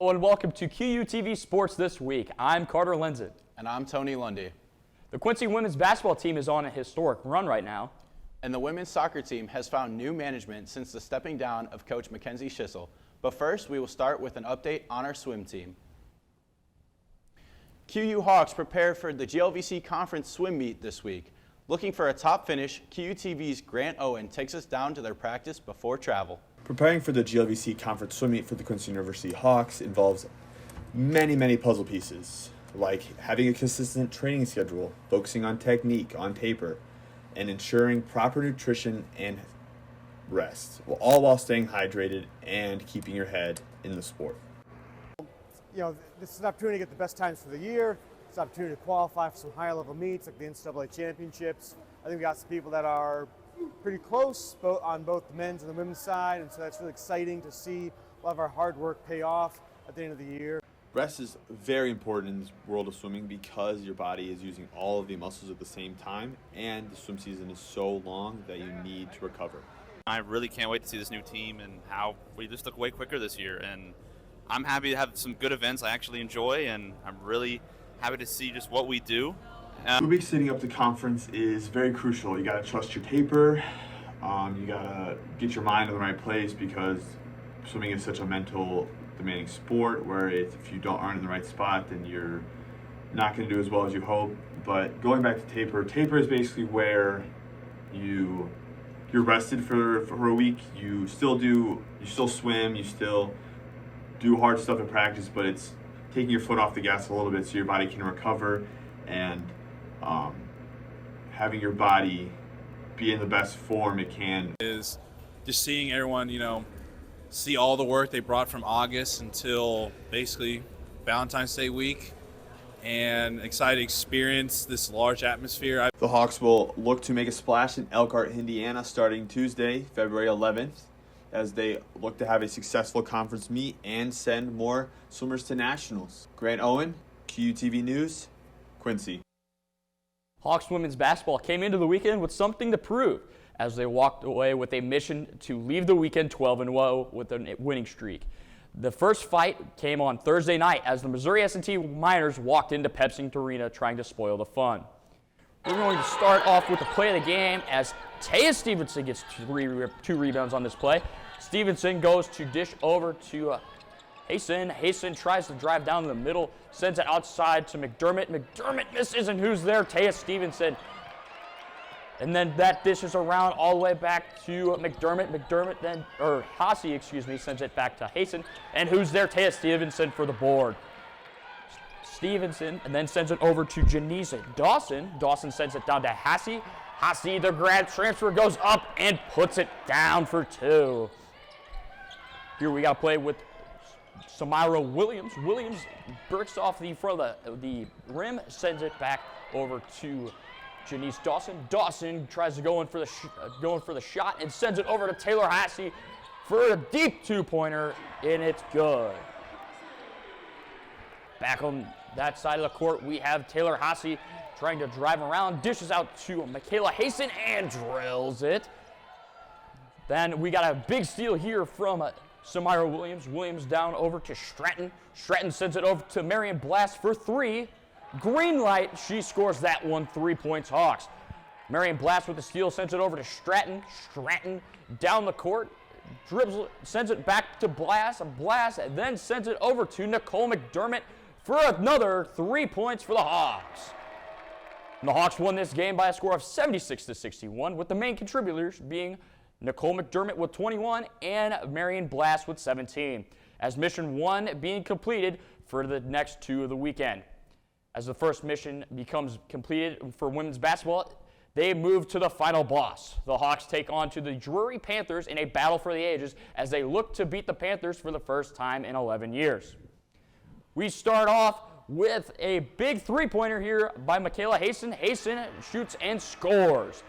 Hello and welcome to QUTV Sports This Week. I'm Carter Lenzen. And I'm Tony Lundy. The Quincy women's basketball team is on a historic run right now. And the women's soccer team has found new management since the stepping down of Coach Mackenzie Schissel. But first, we will start with an update on our swim team. QU Hawks prepare for the GLVC Conference swim meet this week. Looking for a top finish, QUTV's Grant Owen takes us down to their practice before travel. Preparing for the GLVC Conference swim meet for the Quincy University Hawks involves many puzzle pieces, like having a consistent training schedule, focusing on technique on paper, and ensuring proper nutrition and rest, all while staying hydrated and keeping your head in the sport. This is an opportunity to get the best times for the year. It's an opportunity to qualify for some higher level meets like the NCAA championships. I think we got some people that are pretty close on both the men's and the women's side, and so that's really exciting to see a lot of our hard work pay off at the end of the year. Rest is very important in this world of swimming because your body is using all of the muscles at the same time, and the swim season is so long that you need to recover. I really can't wait to see this new team and how we just look way quicker this year, and I'm happy to have some good events I actually enjoy, and I'm really happy to see just what we do. 2 weeks setting up the conference is very crucial. You got to trust your taper. You got to get your mind in the right place because swimming is such a mental demanding sport where if you aren't in the right spot, then you're not going to do as well as you hope. But going back to taper is basically where you're rested for a week. You still swim, you still do hard stuff in practice, but it's taking your foot off the gas a little bit so your body can recover and having your body be in the best form it can. Is just seeing everyone, see all the work they brought from August until basically Valentine's Day week, and excited to experience this large atmosphere. The Hawks will look to make a splash in Elkhart, Indiana starting Tuesday, February 11th, as they look to have a successful conference meet and send more swimmers to nationals. Grant Owen, QUTV News, Quincy. Hawks women's basketball came into the weekend with something to prove as they walked away with a mission to leave the weekend 12-0 with a winning streak. The first fight came on Thursday night as the Missouri S&T Miners walked into Pepsi Arena trying to spoil the fun. We're going to start off with the play of the game as Taya Stevenson gets two rebounds on this play. Stevenson goes to dish over to Hayson. Hayson tries to drive down the middle, sends it outside to McDermott. McDermott misses, and who's there? Taya Stevenson. And then that dishes around all the way back to McDermott. Hasse, sends it back to Hayson. And who's there? Taya Stevenson for the board. Stevenson, and then sends it over to Janice Dawson. Dawson sends it down to Hasse. Hasse, the grad transfer, goes up and puts it down for two. Here we got to play with Samira Williams. Williams breaks off the front of the rim, sends it back over to Janice Dawson. Dawson tries to go in for the shot and sends it over to Taylor Hasse for a deep two-pointer, and it's good. Back on that side of the court, we have Taylor Hasse trying to drive around, dishes out to Michaela Hayson and drills it. Then we got a big steal here from Samira Williams. Williams down over to Stratton. Stratton sends it over to Marion Blast for three. Green light, she scores that one, 3 points Hawks. Marion Blast with the steal, sends it over to Stratton. Stratton down the court, dribbles, sends it back to Blast. Blast then sends it over to Nicole McDermott for another 3 points for the Hawks. And the Hawks won this game by a score of 76-61, with the main contributors being Nicole McDermott with 21 and Marion Blast with 17, as mission 1 being completed for the next 2 of the weekend. As the first mission becomes completed for women's basketball, they move to the final boss. The Hawks take on to the Drury Panthers in a battle for the ages as they look to beat the Panthers for the first time in 11 years. We start off with a big three-pointer here by Michaela Hayson. Hayson shoots and scores.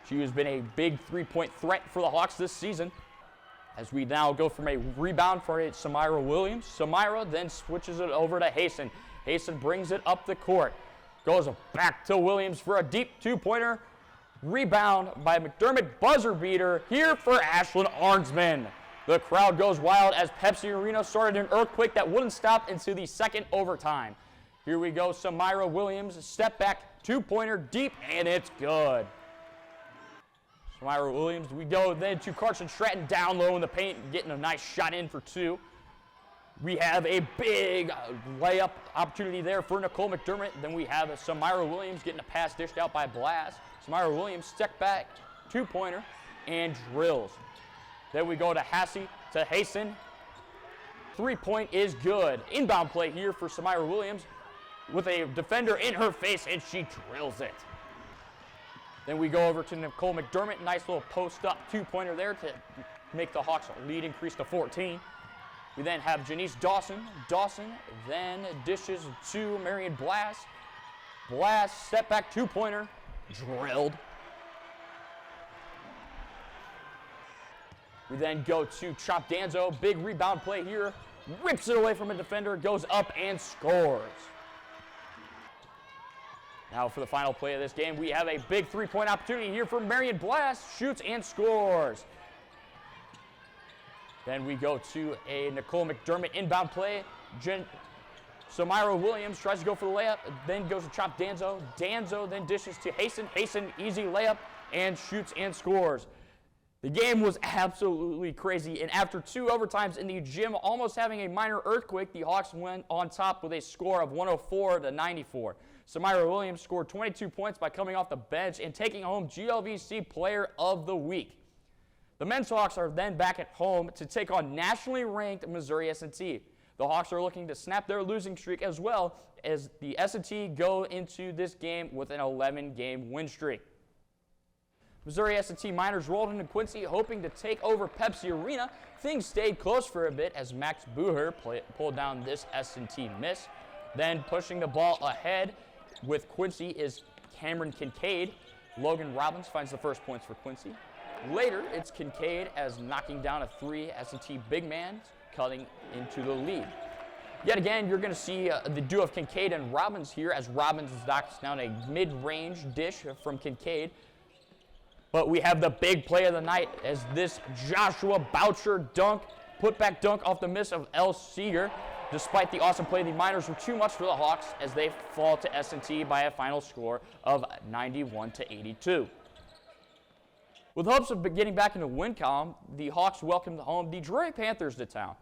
She has been a big three-point threat for the Hawks this season. As we now go from a rebound for Samira Williams. Samira then switches it over to Hayson. Hayson brings it up the court. Goes back to Williams for a deep two-pointer. Rebound by McDermott, buzzer beater here for Ashlyn Arnsman. The crowd goes wild as Pepsi Arena started an earthquake that wouldn't stop into the second overtime. Here we go, Samira Williams, step back, two-pointer deep, and it's good. Samira Williams, we go then to Carson Stratton down low in the paint, getting a nice shot in for two. We have a big layup opportunity there for Nicole McDermott. Then we have Samira Williams getting a pass dished out by Blast. Samira Williams, step back, two-pointer, and drills. Then we go to Hassie, to Hasten. Three-point is good. Inbound play here for Samira Williams with a defender in her face, and she drills it. Then we go over to Nicole McDermott. Nice little post-up two-pointer there to make the Hawks lead increase to 14. We then have Janice Dawson. Dawson then dishes to Marion Blast. Blast, step back two-pointer, drilled. We then go to Chop Danzo. Big rebound play here. Rips it away from a defender, goes up and scores. Now for the final play of this game, we have a big three-point opportunity here for Marion Blast. Shoots and scores. Then we go to a Nicole McDermott inbound play. Samira Williams tries to go for the layup, then goes to Chop Danzo. Danzo then dishes to Hasten. Hasten, easy layup, and shoots and scores. The game was absolutely crazy, and after two overtimes in the gym, almost having a minor earthquake, the Hawks went on top with a score of 104-94. Samira Williams scored 22 points by coming off the bench and taking home GLVC Player of the Week. The men's Hawks are then back at home to take on nationally ranked Missouri S&T. The Hawks are looking to snap their losing streak as well as the S&T go into this game with an 11-game win streak. Missouri S&T Miners rolled into Quincy hoping to take over Pepsi Arena. Things stayed close for a bit as Max Buher pulled down this S&T miss. Then pushing the ball ahead with Quincy is Cameron Kincaid. Logan Robbins finds the first points for Quincy. Later, it's Kincaid as knocking down a three. S&T big man cutting into the lead. Yet again, you're going to see the duo of Kincaid and Robbins here as Robbins knocks down a mid-range dish from Kincaid. But we have the big play of the night as this Joshua Boucher dunk, putback dunk off the miss of El Seeger. Despite the awesome play, the Miners were too much for the Hawks as they fall to S&T by a final score of 91-82. With hopes of getting back in the win column, the Hawks welcomed home the Drury Panthers to town.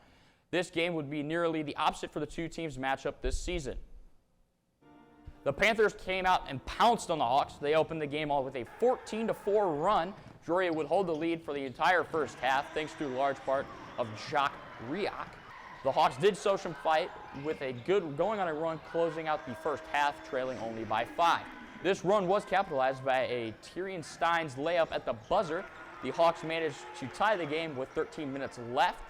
This game would be nearly the opposite for the two teams' matchup this season. The Panthers came out and pounced on the Hawks. They opened the game all with a 14-4 run. Drury would hold the lead for the entire first half, thanks to a large part of Jacques Riak. The Hawks did show some fight with a good going on a run, closing out the first half, trailing only by 5. This run was capitalized by a Tyrion Steins layup at the buzzer. The Hawks managed to tie the game with 13 minutes left.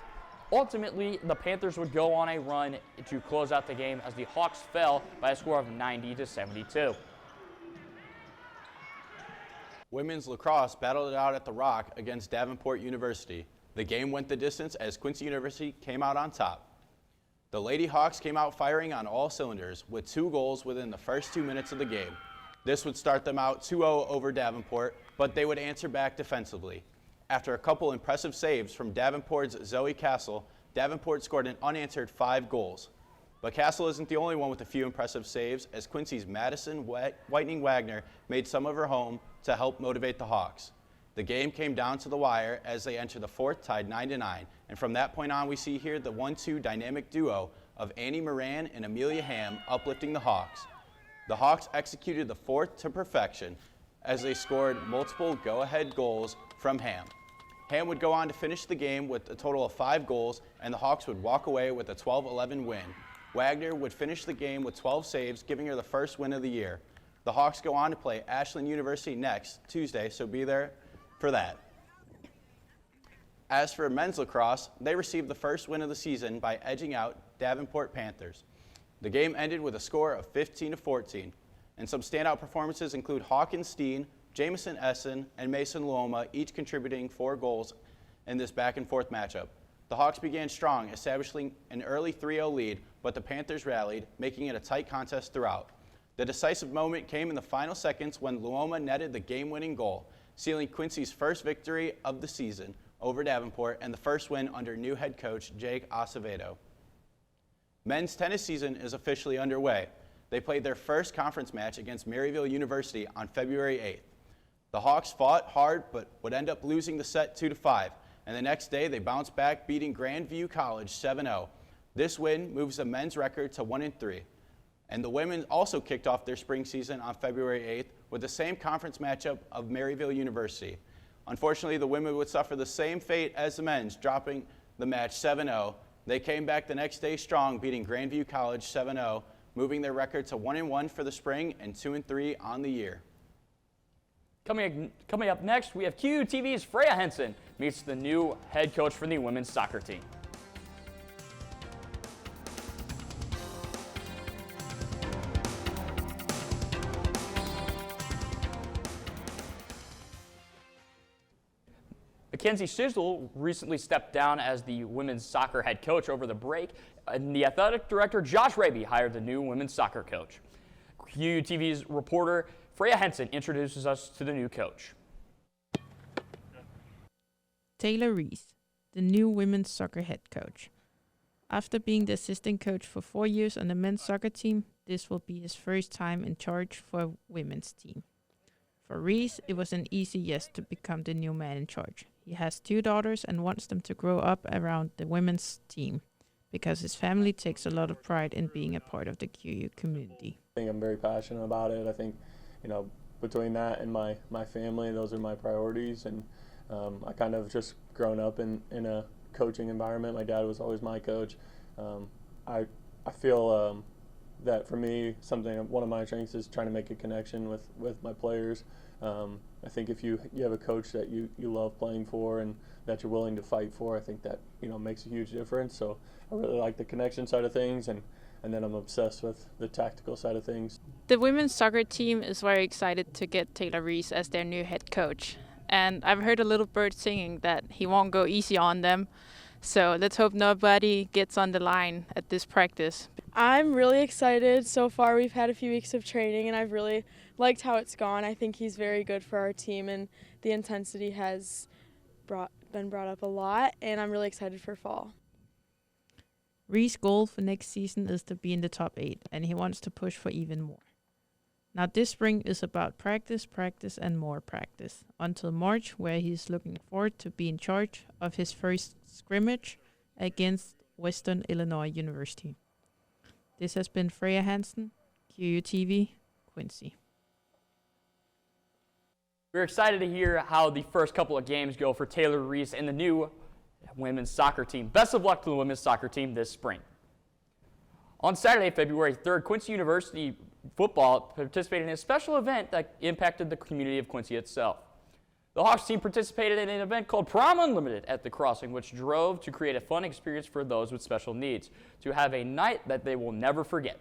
Ultimately, the Panthers would go on a run to close out the game as the Hawks fell by a score of 90-72. Women's lacrosse battled it out at the Rock against Davenport University. The game went the distance as Quincy University came out on top. The Lady Hawks came out firing on all cylinders with 2 goals within the first 2 minutes of the game. This would start them out 2-0 over Davenport, but they would answer back defensively. After a couple impressive saves from Davenport's Zoe Castle, Davenport scored an unanswered 5 goals. But Castle isn't the only one with a few impressive saves, as Quincy's Madison Whitening Wagner made some of her home to help motivate the Hawks. The game came down to the wire as they entered the fourth, tied 9-9, and from that point on we see here the 1-2 dynamic duo of Annie Moran and Amelia Ham uplifting the Hawks. The Hawks executed the fourth to perfection as they scored multiple go-ahead goals from Ham. Ham would go on to finish the game with a total of 5 goals, and the Hawks would walk away with a 12-11 win. Wagner would finish the game with 12 saves, giving her the first win of the year. The Hawks go on to play Ashland University next Tuesday, so be there for that. As for men's lacrosse, they received the first win of the season by edging out Davenport Panthers. The game ended with a score of 15-14, and some standout performances include Hawkins Steen, Jamison Essen, and Mason Luoma, each contributing 4 goals in this back-and-forth matchup. The Hawks began strong, establishing an early 3-0 lead, but the Panthers rallied, making it a tight contest throughout. The decisive moment came in the final seconds when Luoma netted the game-winning goal, sealing Quincy's first victory of the season over Davenport and the first win under new head coach Jake Acevedo. Men's tennis season is officially underway. They played their first conference match against Maryville University on February 8th. The Hawks fought hard but would end up losing the set 2-5, and the next day they bounced back, beating Grandview College 7-0. This win moves the men's record to 1-3. And the women also kicked off their spring season on February 8th with the same conference matchup of Maryville University. Unfortunately, the women would suffer the same fate as the men's, dropping the match 7-0. They came back the next day strong, beating Grandview College 7-0, moving their record to 1-1 for the spring and 2-3 on the year. Coming up next, we have QUTV's Freya Henson meets the new head coach for the women's soccer team. Mackenzie Sizzle recently stepped down as the women's soccer head coach over the break, and the athletic director Josh Raby hired the new women's soccer coach. QUTV's reporter Freya Henson introduces us to the new coach. Taylor Reese, the new women's soccer head coach. After being the assistant coach for 4 years on the men's soccer team, this will be his first time in charge for a women's team. For Reese, it was an easy yes to become the new man in charge. He has 2 daughters and wants them to grow up around the women's team because his family takes a lot of pride in being a part of the QU community. I think I'm very passionate about it. I think, between that and my family, those are my priorities. And I kind of just grown up in a coaching environment. My dad was always my coach. I feel that for me, one of my strengths is trying to make a connection with my players. I think if you have a coach that you love playing for and that you're willing to fight for, I think that makes a huge difference. So I really like the connection side of things, and then I'm obsessed with the tactical side of things. The women's soccer team is very excited to get Taylor Reese as their new head coach. And I've heard a little bird singing that he won't go easy on them. So let's hope nobody gets on the line at this practice. I'm really excited. So far we've had a few weeks of training and I've really liked how it's gone. I think he's very good for our team and the intensity has been brought up a lot, and I'm really excited for fall. Reese's goal for next season is to be in the top 8, and he wants to push for even more. Now this spring is about practice, and more practice, until March, where he's looking forward to be in charge of his first scrimmage against Western Illinois University. This has been Freya Hansen, QUTV, Quincy. We're excited to hear how the first couple of games go for Taylor Reese and the new women's soccer team. Best of luck to the women's soccer team this spring. On Saturday, February 3rd, Quincy University football participated in a special event that impacted the community of Quincy itself. The Hawks team participated in an event called Prom Unlimited at the Crossing, which drove to create a fun experience for those with special needs, to have a night that they will never forget.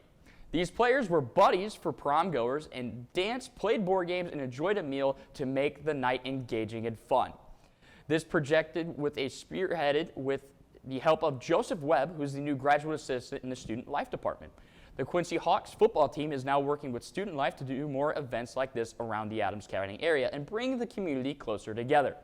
These players were buddies for prom goers and danced, played board games, and enjoyed a meal to make the night engaging and fun. This projected with spearheaded with the help of Joseph Webb, who's the new graduate assistant in the Student Life Department. The Quincy Hawks football team is now working with Student Life to do more events like this around the Adams County area and bring the community closer together.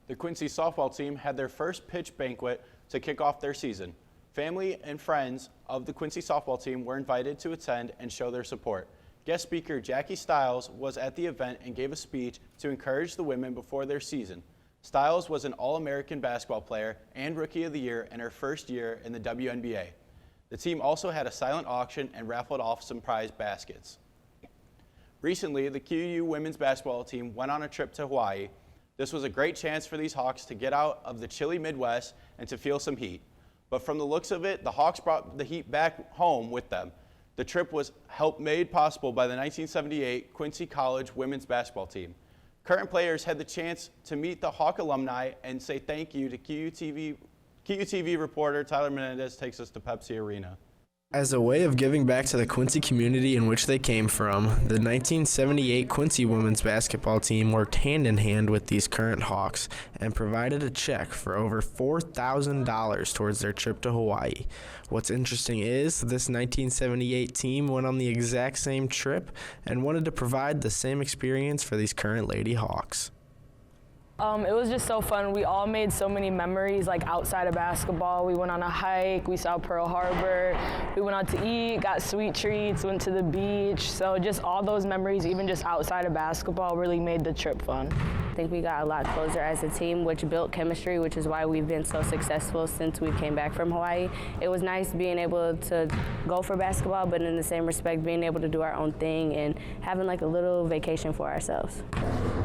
The Quincy softball team had their first pitch banquet to kick off their season. Family and friends of the Quincy softball team were invited to attend and show their support. Guest speaker Jackie Stiles was at the event and gave a speech to encourage the women before their season. Stiles was an All-American basketball player and Rookie of the Year in her first year in the WNBA. The team also had a silent auction and raffled off some prize baskets. Recently, the QU women's basketball team went on a trip to Hawaii. This was a great chance for these Hawks to get out of the chilly Midwest and to feel some heat. But from the looks of it, the Hawks brought the heat back home with them. The trip was made possible by the 1978 Quincy College women's basketball team. Current players had the chance to meet the Hawk alumni and say thank you to QUTV reporter Tyler Menendez takes us to Pepsi Arena. As a way of giving back to the Quincy community in which they came from, the 1978 Quincy women's basketball team worked hand in hand with these current Hawks and provided a check for over $4,000 towards their trip to Hawaii. What's interesting is this 1978 team went on the exact same trip and wanted to provide the same experience for these current Lady Hawks. It was just so fun. We all made so many memories, like outside of basketball. We went on a hike, we saw Pearl Harbor, we went out to eat, got sweet treats, went to the beach. So just all those memories, even just outside of basketball, really made the trip fun. I think we got a lot closer as a team, which built chemistry, which is why we've been so successful since we came back from Hawaii. It was nice being able to go for basketball, but in the same respect, being able to do our own thing and having like a little vacation for ourselves.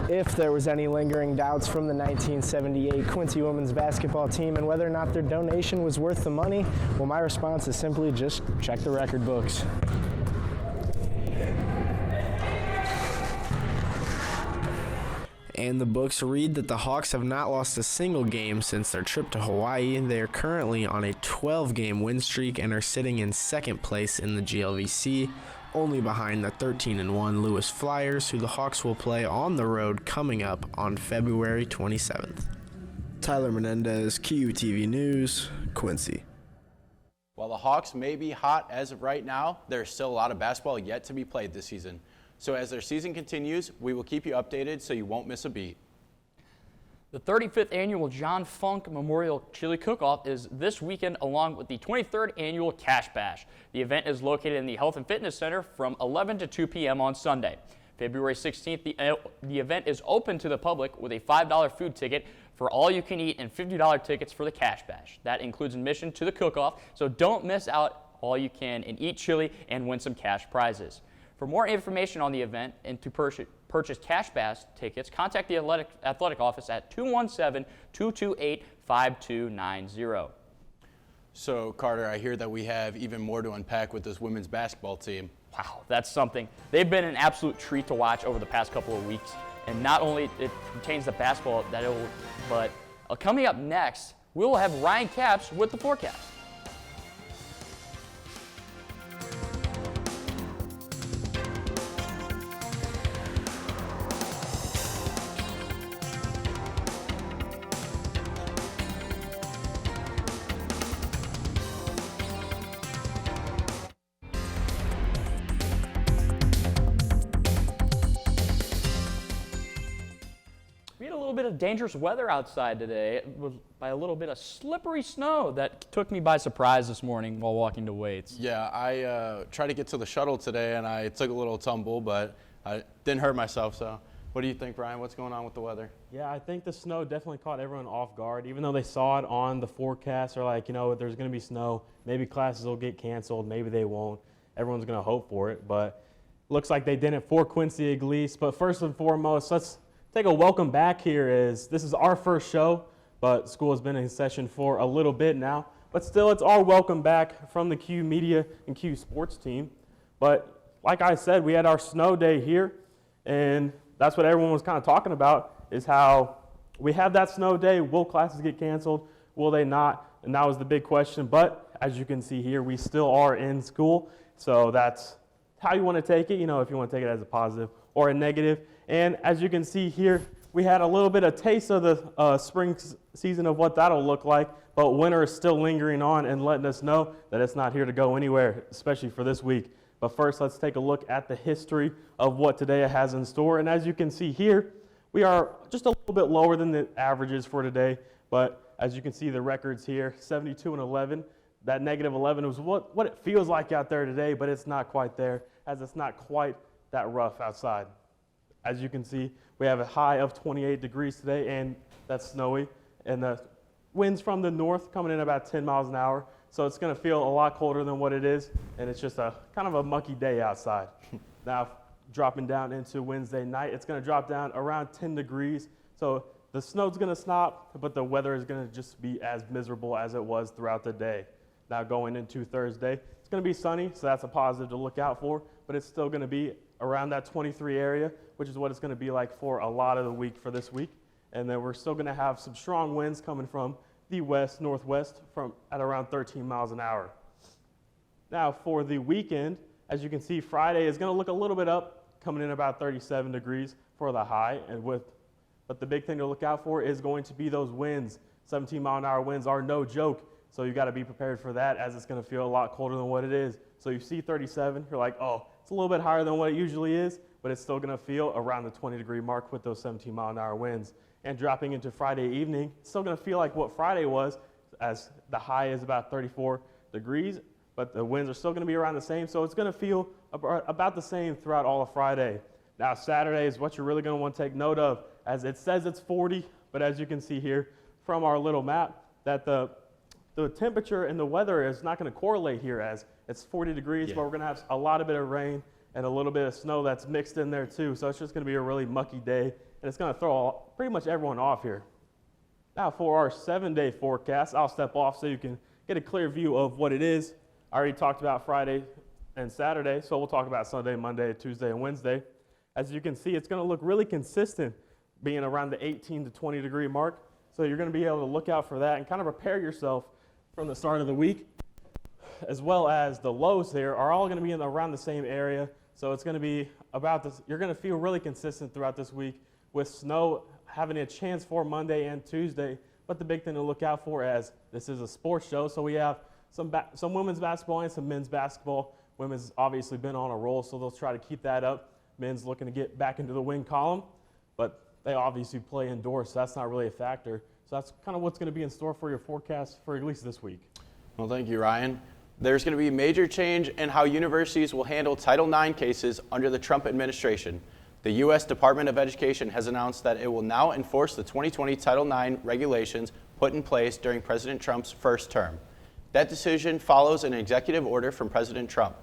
If there was any lingering doubts from the 1978 Quincy women's basketball team and whether or not their donation was worth the money, well, my response is simply just check the record books. And the books read that the Hawks have not lost a single game since their trip to Hawaii. They are currently on a 12-game win streak and are sitting in second place in the GLVC, only behind the 13-1 Lewis Flyers, who the Hawks will play on the road coming up on February 27th. Tyler Menendez, QUTV News, Quincy. While the Hawks may be hot as of right now, there's still a lot of basketball yet to be played this season. So as their season continues, we will keep you updated so you won't miss a beat. The 35th annual John Funk Memorial Chili Cook-Off is this weekend, along with the 23rd annual Cash Bash. The event is located in the Health and Fitness Center from 11 to 2 p.m. on Sunday. February 16th, the event is open to the public with a $5 food ticket for all you can eat and $50 tickets for the Cash Bash. That includes admission to the cook-off, so don't miss out all you can and eat chili and win some cash prizes. For more information on the event and to purchase Cash Bash tickets, contact the athletic office at 217-228-5290. So, Carter, I hear that we have even more to unpack with this women's basketball team. Wow, that's something. They've been an absolute treat to watch over the past couple of weeks. And not only it pertains to basketball, but coming up next, we'll have Ryan Capps with the forecast. We had a little bit of dangerous weather outside today. It was by a little bit of slippery snow that took me by surprise this morning while walking to weights. Yeah, I tried to get to the shuttle today and I took a little tumble, but I didn't hurt myself. So what do you think, Brian? What's going on with the weather? Yeah, I think the snow definitely caught everyone off guard. Even though they saw it on the forecast, or like, there's going to be snow. Maybe classes will get canceled. Maybe they won't. Everyone's going to hope for it. But looks like they didn't for Quincy at least. But first and foremost, let's take a welcome back here. This is our first show, but school has been in session for a little bit now. But still, it's our welcome back from the Q Media and Q Sports team. But like I said, we had our snow day here, and that's what everyone was kind of talking about, is how we have that snow day. Will classes get canceled? Will they not? And that was the big question. But as you can see here, we still are in school. So that's how you want to take it, if you want to take it as a positive or a negative. And as you can see here, we had a little bit of taste of the spring season of what that'll look like, but winter is still lingering on and letting us know that it's not here to go anywhere, especially for this week. But first, let's take a look at the history of what today has in store. And as you can see here, we are just a little bit lower than the averages for today, but as you can see the records here, 72 and 11. That negative 11 was what it feels like out there today, but it's not quite there, as it's not quite that rough outside. As you can see, we have a high of 28 degrees today, and that's snowy. And the winds from the north coming in about 10 miles an hour. So it's going to feel a lot colder than what it is, and it's just a kind of a mucky day outside. Now, dropping down into Wednesday night, it's going to drop down around 10 degrees. So the snow's going to stop, but the weather is going to just be as miserable as it was throughout the day. Now, going into Thursday, it's going to be sunny, so that's a positive to look out for, but it's still going to be around that 23 area, which is what it's going to be like for a lot of the week for this week. And then we're still going to have some strong winds coming from the west-northwest at around 13 miles an hour. Now for the weekend, as you can see, Friday is going to look a little bit up, coming in about 37 degrees for the high. But the big thing to look out for is going to be those winds. 17-mile-an-hour winds are no joke, so you got to be prepared for that, as it's going to feel a lot colder than what it is. So you see 37, you're like, oh, it's a little bit higher than what it usually is, but it's still going to feel around the 20-degree mark with those 17-mile-an-hour winds. and dropping into Friday evening. It's still going to feel like what Friday was, as the high is about 34 degrees, but the winds are still going to be around the same, so it's going to feel about the same throughout all of Friday. Now Saturday is what you're really going to want to take note of, as it says it's 40, but as you can see here from our little map, that the temperature and the weather is not going to correlate here, as it's 40 degrees, but we're going to have a lot of bit of rain and a little bit of snow that's mixed in there too, so it's just going to be a really mucky day, and it's going to throw pretty much everyone off here. Now for our 7-day forecast, I'll step off so you can get a clear view of what it is. I already talked about Friday and Saturday, so we'll talk about Sunday, Monday, Tuesday, and Wednesday. As you can see, it's going to look really consistent, being around the 18 to 20 degree mark. So you're going to be able to look out for that and kind of prepare yourself from the start of the week, as well as the lows here are all going to be in around the same area. So it's going to be about this. You're going to feel really consistent throughout this week, with snow having a chance for Monday and Tuesday. But the big thing to look out for, as this is a sports show, so we have some women's basketball and some men's basketball. Women's obviously been on a roll, so they'll try to keep that up. Men's looking to get back into the win column, but they obviously play indoors, so that's not really a factor. So that's kind of what's going to be in store for your forecast for at least this week. Well, thank you, Ryan. There's going to be a major change in how universities will handle Title IX cases under the Trump administration. The U.S. Department of Education has announced that it will now enforce the 2020 Title IX regulations put in place during President Trump's first term. That decision follows an executive order from President Trump,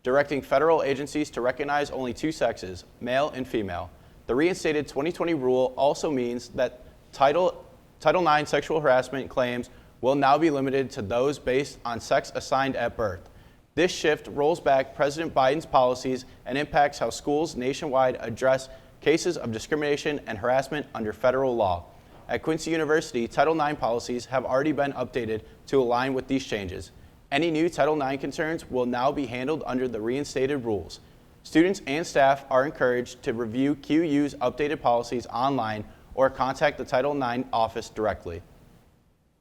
directing federal agencies to recognize only two sexes, male and female. The reinstated 2020 rule also means that Title IX sexual harassment claims will now be limited to those based on sex assigned at birth. This shift rolls back President Biden's policies and impacts how schools nationwide address cases of discrimination and harassment under federal law. At Quincy University, Title IX policies have already been updated to align with these changes. Any new Title IX concerns will now be handled under the reinstated rules. Students and staff are encouraged to review QU's updated policies online or contact the Title IX office directly.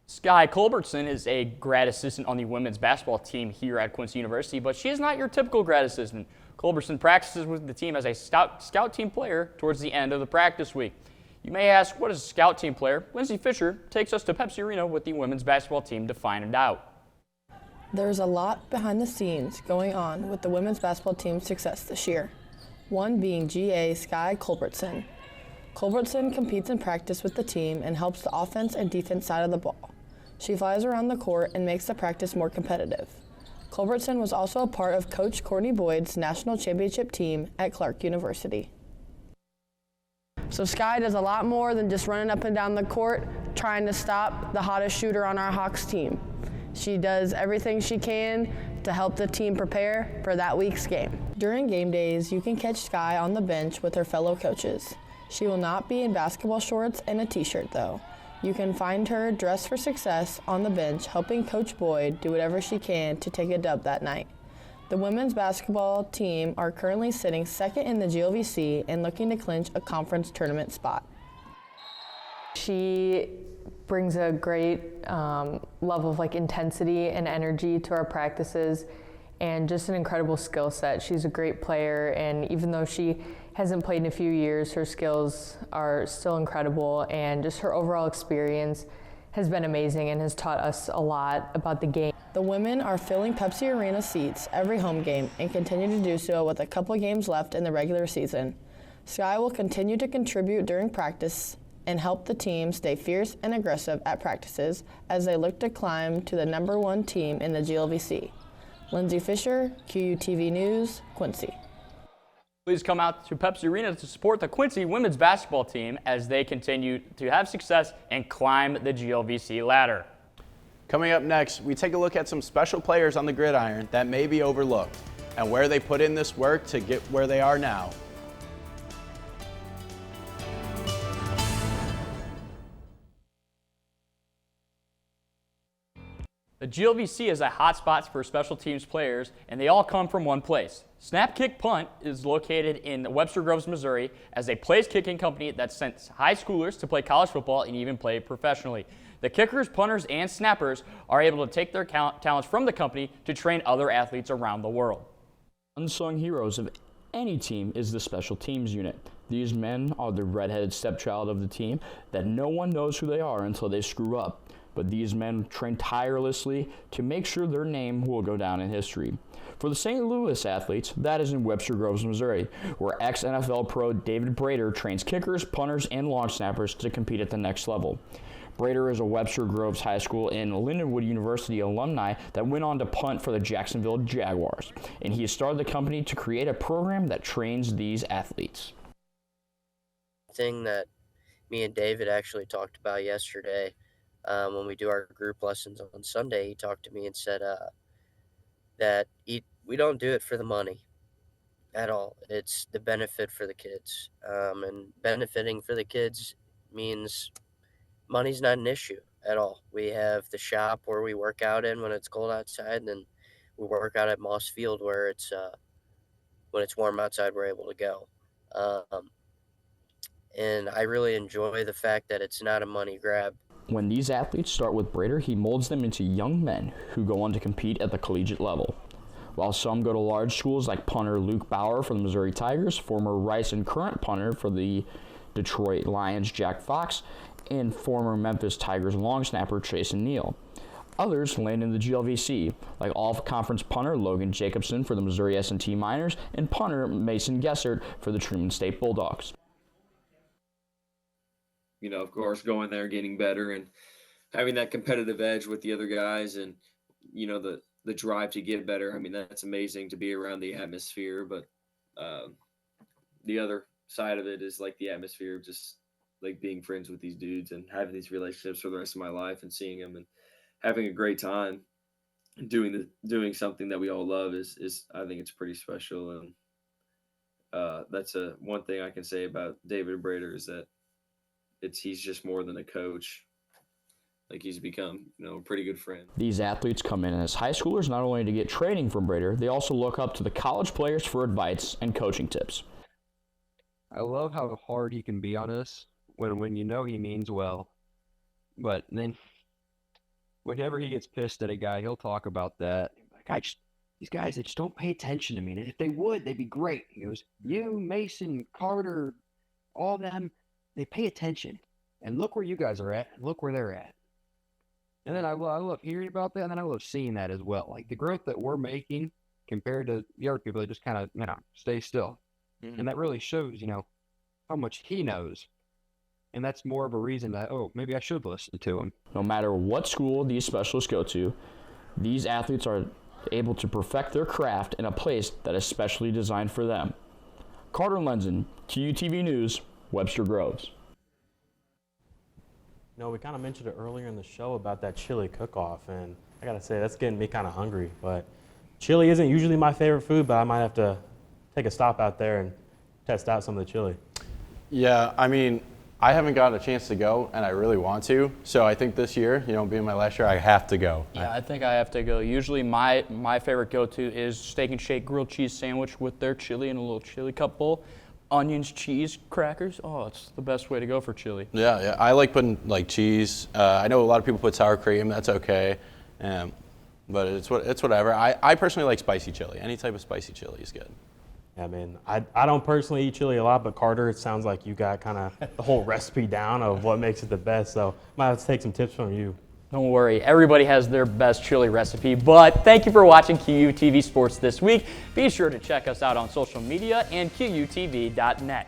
Sky Culbertson is a grad assistant on the women's basketball team here at Quincy University, but she is not your typical grad assistant. Culbertson practices with the team as a scout team player towards the end of the practice week. You may ask, what is a scout team player? Lindsay Fisher takes us to Pepsi Arena with the women's basketball team to find it out. There's a lot behind the scenes going on with the women's basketball team's success this year. One being GA Sky Culbertson. Culbertson competes in practice with the team and helps the offense and defense side of the ball. She flies around the court and makes the practice more competitive. Culbertson was also a part of Coach Courtney Boyd's national championship team at Clark University. So Sky does a lot more than just running up and down the court trying to stop the hottest shooter on our Hawks team. She does everything she can to help the team prepare for that week's game. During game days, you can catch Sky on the bench with her fellow coaches. She will not be in basketball shorts and a t-shirt though. You can find her dressed for success on the bench, helping Coach Boyd do whatever she can to take a dub that night. The women's basketball team are currently sitting second in the GLVC and looking to clinch a conference tournament spot. She brings a great level of intensity and energy to our practices, and just an incredible skill set. She's a great player, and even though she hasn't played in a few years, her skills are still incredible, and just her overall experience has been amazing and has taught us a lot about the game. The women are filling Pepsi Arena seats every home game and continue to do so with a couple games left in the regular season. Sky will continue to contribute during practice and help the team stay fierce and aggressive at practices as they look to climb to the #1 team in the GLVC. Lindsay Fisher, QUTV News, Quincy. Please come out to Pepsi Arena to support the Quincy women's basketball team as they continue to have success and climb the GLVC ladder. Coming up next, we take a look at some special players on the gridiron that may be overlooked and where they put in this work to get where they are now. The GLVC is a hotspot for special teams players, and they all come from one place. Snap Kick Punt is located in Webster Groves, Missouri, as a place kicking company that sends high schoolers to play college football and even play professionally. The kickers, punters, and snappers are able to take their talents from the company to train other athletes around the world. Unsung heroes of any team is the special teams unit. These men are the redheaded stepchild of the team that no one knows who they are until they screw up. But these men train tirelessly to make sure their name will go down in history. For the St. Louis athletes, that is in Webster Groves, Missouri, where ex-NFL pro David Brader trains kickers, punters, and long snappers to compete at the next level. Brader is a Webster Groves High School and Lindenwood University alumni that went on to punt for the Jacksonville Jaguars, and he has started the company to create a program that trains these athletes. Thing that me and David actually talked about yesterday, when we do our group lessons on Sunday, he talked to me and said that we don't do it for the money at all. It's the benefit for the kids. And benefiting for the kids means money's not an issue at all. We have the shop where we work out in when it's cold outside, and then we work out at Moss Field where it's when it's warm outside, we're able to go. And I really enjoy the fact that it's not a money grab. When these athletes start with Brader, he molds them into young men who go on to compete at the collegiate level. While some go to large schools like punter Luke Bauer for the Missouri Tigers, former Rice and current punter for the Detroit Lions Jack Fox, and former Memphis Tigers long snapper Chase Neal. Others land in the GLVC, like all-conference punter Logan Jacobson for the Missouri S&T Miners and punter Mason Gessert for the Truman State Bulldogs. You know, of course, going there, getting better, and having that competitive edge with the other guys, and you know the drive to get better. I mean, that's amazing to be around the atmosphere. But the other side of it is like the atmosphere of just like being friends with these dudes and having these relationships for the rest of my life, and seeing them and having a great time, and doing something that we all love is I think it's pretty special. And that's one thing I can say about David Brader is that he's just more than a coach. Like, he's become, a pretty good friend. These athletes come in as high schoolers not only to get training from Brader, they also look up to the college players for advice and coaching tips. I love how hard he can be on us when you know he means well. But then whenever he gets pissed at a guy, he'll talk about that. Like, these guys, they just don't pay attention to me. And if they would, they'd be great. He goes, you, Mason, Carter, all them, they pay attention. And look where you guys are at, and look where they're at. And then I love hearing about that, and then I love seeing that as well. Like, the growth that we're making compared to the other people that just kind of, stay still. Mm-hmm. And that really shows, how much he knows. And that's more of a reason that, maybe I should listen to him. No matter what school these specialists go to, these athletes are able to perfect their craft in a place that is specially designed for them. Carter Lenzen, QUTV News, Webster Groves. We kind of mentioned it earlier in the show about that chili cook-off, and I gotta say, that's getting me kind of hungry. But chili isn't usually my favorite food, but I might have to take a stop out there and test out some of the chili. Yeah, I mean, I haven't gotten a chance to go, and I really want to. So I think this year, being my last year, I have to go. Yeah, I think I have to go. Usually my favorite go-to is Steak and Shake grilled cheese sandwich with their chili in a little chili cup bowl. Onions, cheese, crackers. Oh, it's the best way to go for chili. Yeah. I like putting cheese. I know a lot of people put sour cream. That's okay. But it's whatever. I personally like spicy chili. Any type of spicy chili is good. Yeah, man. I don't personally eat chili a lot, but Carter, it sounds like you got kind of the whole recipe down of what makes it the best. So might have to take some tips from you. Don't worry, everybody has their best chili recipe, but thank you for watching QUTV Sports this week. Be sure to check us out on social media and QUTV.net.